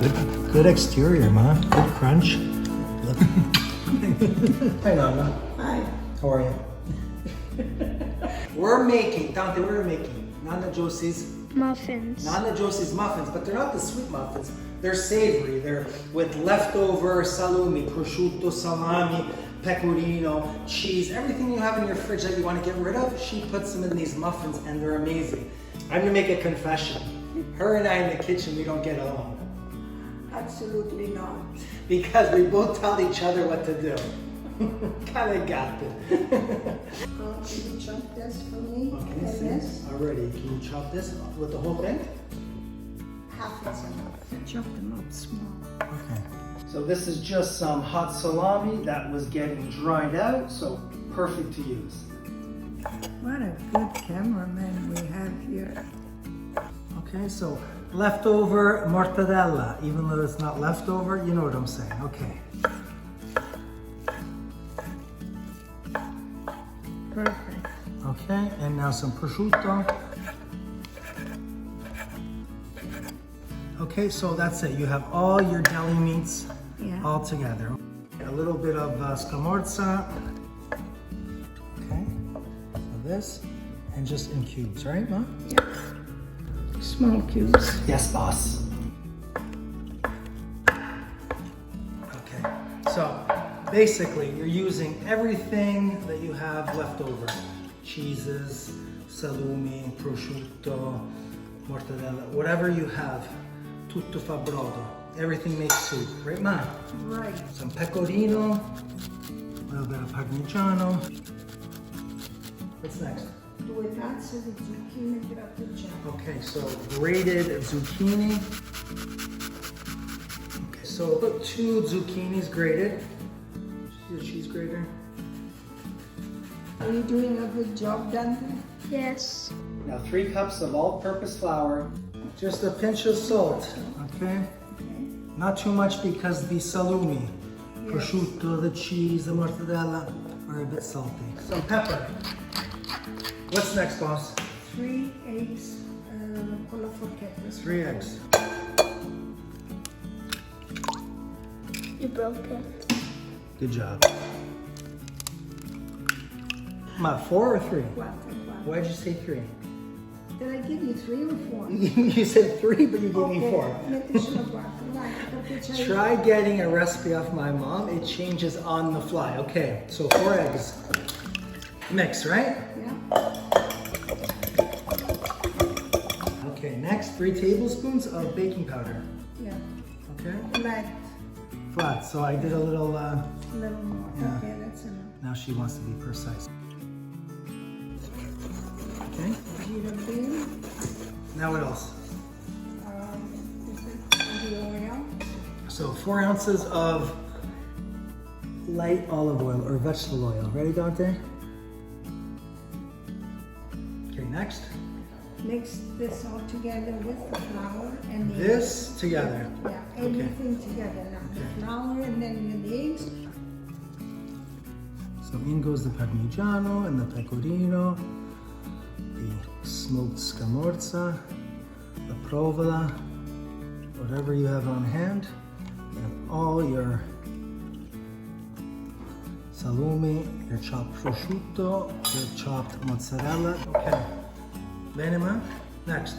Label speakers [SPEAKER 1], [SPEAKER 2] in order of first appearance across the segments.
[SPEAKER 1] Good exterior, Ma. Good crunch. Look. Hi, Nana.
[SPEAKER 2] Hi.
[SPEAKER 1] How are you? We're making, Dante, we're making Nana Josie's
[SPEAKER 3] Muffins.
[SPEAKER 1] Nana Josie's muffins, but they're not the sweet muffins. They're savory. They're with leftover salumi, prosciutto, salami, pecorino, cheese, everything you have in your fridge that you want to get rid of, she puts them in these muffins and they're amazing. I'm gonna make a confession. Her and I in the kitchen, we don't get along.
[SPEAKER 2] Absolutely not.
[SPEAKER 1] Because we both tell each other what to do. Kinda got it.
[SPEAKER 2] Can you chop this for me?
[SPEAKER 1] Okay,
[SPEAKER 2] And
[SPEAKER 1] so
[SPEAKER 2] this?
[SPEAKER 1] already, can you chop this with the whole thing?
[SPEAKER 2] Half is enough. Chop them up small.
[SPEAKER 1] Okay. So this is just some hot salami that was getting dried out, so perfect to use.
[SPEAKER 2] What a good cameraman we have here.
[SPEAKER 1] Okay, so leftover mortadella, even though it's not leftover, you know what I'm saying. Okay.
[SPEAKER 2] Perfect.
[SPEAKER 1] Okay, and now some prosciutto. Okay, so that's it. You have all your deli meats all together. A little bit of scamorza. Okay, so this, and just in cubes, right, Ma?
[SPEAKER 2] Yeah. Small cubes.
[SPEAKER 1] Yes, boss. Okay, so basically you're using everything that you have left over. Cheeses, salumi, prosciutto, mortadella, whatever you have. Tutto fa brodo. Everything makes soup, right, Ma?
[SPEAKER 2] Right.
[SPEAKER 1] Some pecorino, a little bit of Parmigiano. What's next?
[SPEAKER 2] Due tazze di zucchini grattugiate.
[SPEAKER 1] Okay, so grated zucchini. Okay, so about 2 zucchinis grated. See the cheese grater?
[SPEAKER 2] Are you doing a good job, Dante?
[SPEAKER 3] Yes.
[SPEAKER 1] Now 3 cups of all-purpose flour. Just a pinch of salt, okay? Not too much because the salumi, prosciutto, the cheese, the mortadella are a bit salty. Some pepper. What's next, boss?
[SPEAKER 2] 3 eggs con la forchetta.
[SPEAKER 1] 3 eggs.
[SPEAKER 3] You broke it.
[SPEAKER 1] Good job. Ma, 4 or 3?
[SPEAKER 2] Quattro.
[SPEAKER 1] Why'd you say 3?
[SPEAKER 2] Did I give you 3 or 4?
[SPEAKER 1] You said 3, but you gave me 4.
[SPEAKER 2] Metticelo 4. Vai, perché c'hai...
[SPEAKER 1] Try getting a recipe off my mom. It changes on the fly. Okay, so 4 eggs. Mix, right?
[SPEAKER 2] Yeah.
[SPEAKER 1] Okay, next 3 tablespoons of baking powder.
[SPEAKER 2] Yeah.
[SPEAKER 1] Okay?
[SPEAKER 2] Flat.
[SPEAKER 1] Flat, so I did a little,
[SPEAKER 2] A little more.
[SPEAKER 1] Yeah.
[SPEAKER 2] Okay, that's enough.
[SPEAKER 1] now she wants to be precise. Okay,
[SPEAKER 2] Jeera bean.
[SPEAKER 1] now what else?
[SPEAKER 2] The oil.
[SPEAKER 1] So 4 ounces of light olive oil or vegetable oil. Ready, Dante? Okay, next.
[SPEAKER 2] Mix this all together with the flour and the
[SPEAKER 1] This
[SPEAKER 2] eggs.
[SPEAKER 1] together.
[SPEAKER 2] Yeah, everything together now. The flour and then the eggs.
[SPEAKER 1] So in goes the Parmigiano and the Pecorino, the smoked Scamorza, the Provola, whatever you have on hand, and all your salumi, your chopped prosciutto, your chopped mozzarella. Okay. Bene, ma? Next.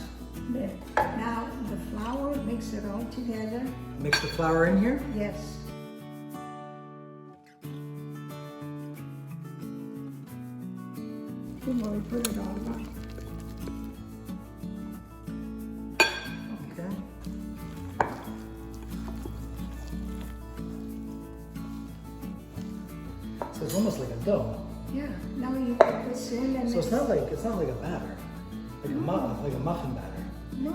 [SPEAKER 2] There. Now the flour, mix it all together.
[SPEAKER 1] Mix the flour in here.
[SPEAKER 2] Yes. Good boy, put it all up.
[SPEAKER 1] Okay. So it's almost like a dough.
[SPEAKER 2] Yeah. Now you put this in and
[SPEAKER 1] So it's not like a batter, like a muffin batter.
[SPEAKER 2] No.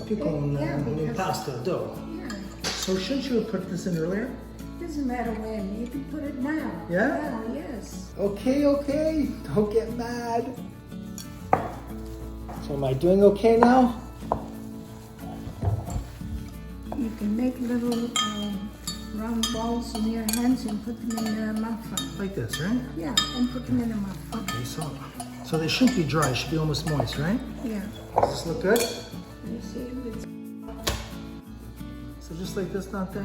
[SPEAKER 1] Più con
[SPEAKER 2] Yeah,
[SPEAKER 1] un
[SPEAKER 2] because-
[SPEAKER 1] impasto dough.
[SPEAKER 2] Yeah.
[SPEAKER 1] So shouldn't you have put this in earlier?
[SPEAKER 2] Doesn't matter when. You can put it now.
[SPEAKER 1] Yeah?
[SPEAKER 2] Now, yes.
[SPEAKER 1] Okay, don't get mad. So am I doing okay now?
[SPEAKER 2] You can make little round balls in your hands and put them in a muffin.
[SPEAKER 1] Like this, right?
[SPEAKER 2] Yeah, and put them in a muffin.
[SPEAKER 1] Okay, so they shouldn't be dry, they should be almost moist, right?
[SPEAKER 2] Yeah.
[SPEAKER 1] Does this look good?
[SPEAKER 2] You see, it's
[SPEAKER 1] So just like this, Dante?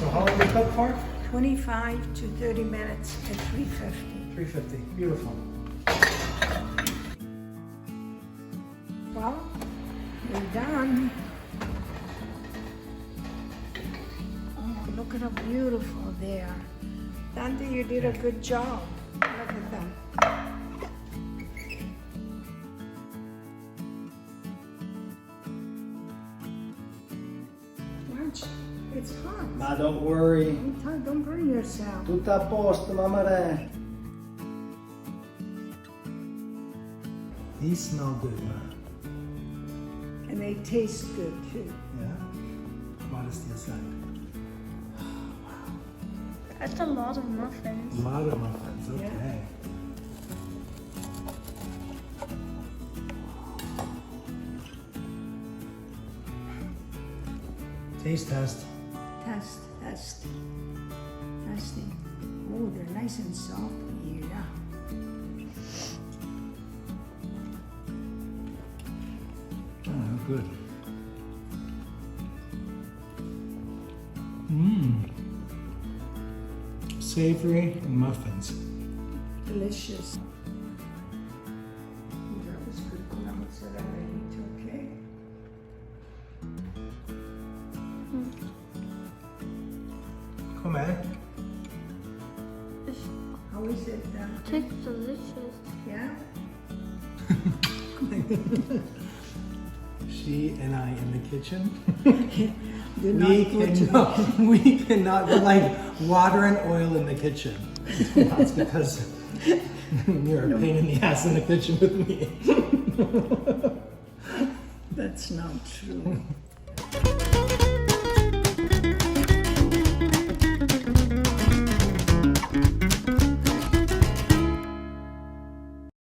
[SPEAKER 1] So how long do you cook for?
[SPEAKER 2] 25 to 30 minutes at 350.
[SPEAKER 1] 350. Beautiful.
[SPEAKER 2] Well, we're done. Oh, look at how beautiful they are. Dante, you did a good job. Look at them. Watch, it's hot.
[SPEAKER 1] Ma, don't worry.
[SPEAKER 2] Don't burn yourself.
[SPEAKER 1] Tutto a posto, mamma re. These smell good, ma.
[SPEAKER 2] And they taste good too.
[SPEAKER 1] Yeah? Modesty aside.
[SPEAKER 3] That's a lot of muffins.
[SPEAKER 1] A lot of muffins, okay.
[SPEAKER 2] Yeah.
[SPEAKER 1] Taste test.
[SPEAKER 2] Test. Testing. Oh, they're nice and soft. Yeah.
[SPEAKER 1] Oh, good. Mmm. Savory muffins.
[SPEAKER 2] Delicious. That was good. Mozzarella, okay?
[SPEAKER 1] Come on.
[SPEAKER 2] How is it?
[SPEAKER 3] Tastes delicious.
[SPEAKER 2] Yeah?
[SPEAKER 1] She and I in the kitchen.
[SPEAKER 2] Do not
[SPEAKER 1] we cannot go like water and oil in the kitchen. That's because you're a pain in the ass in the kitchen with me.
[SPEAKER 2] That's not true.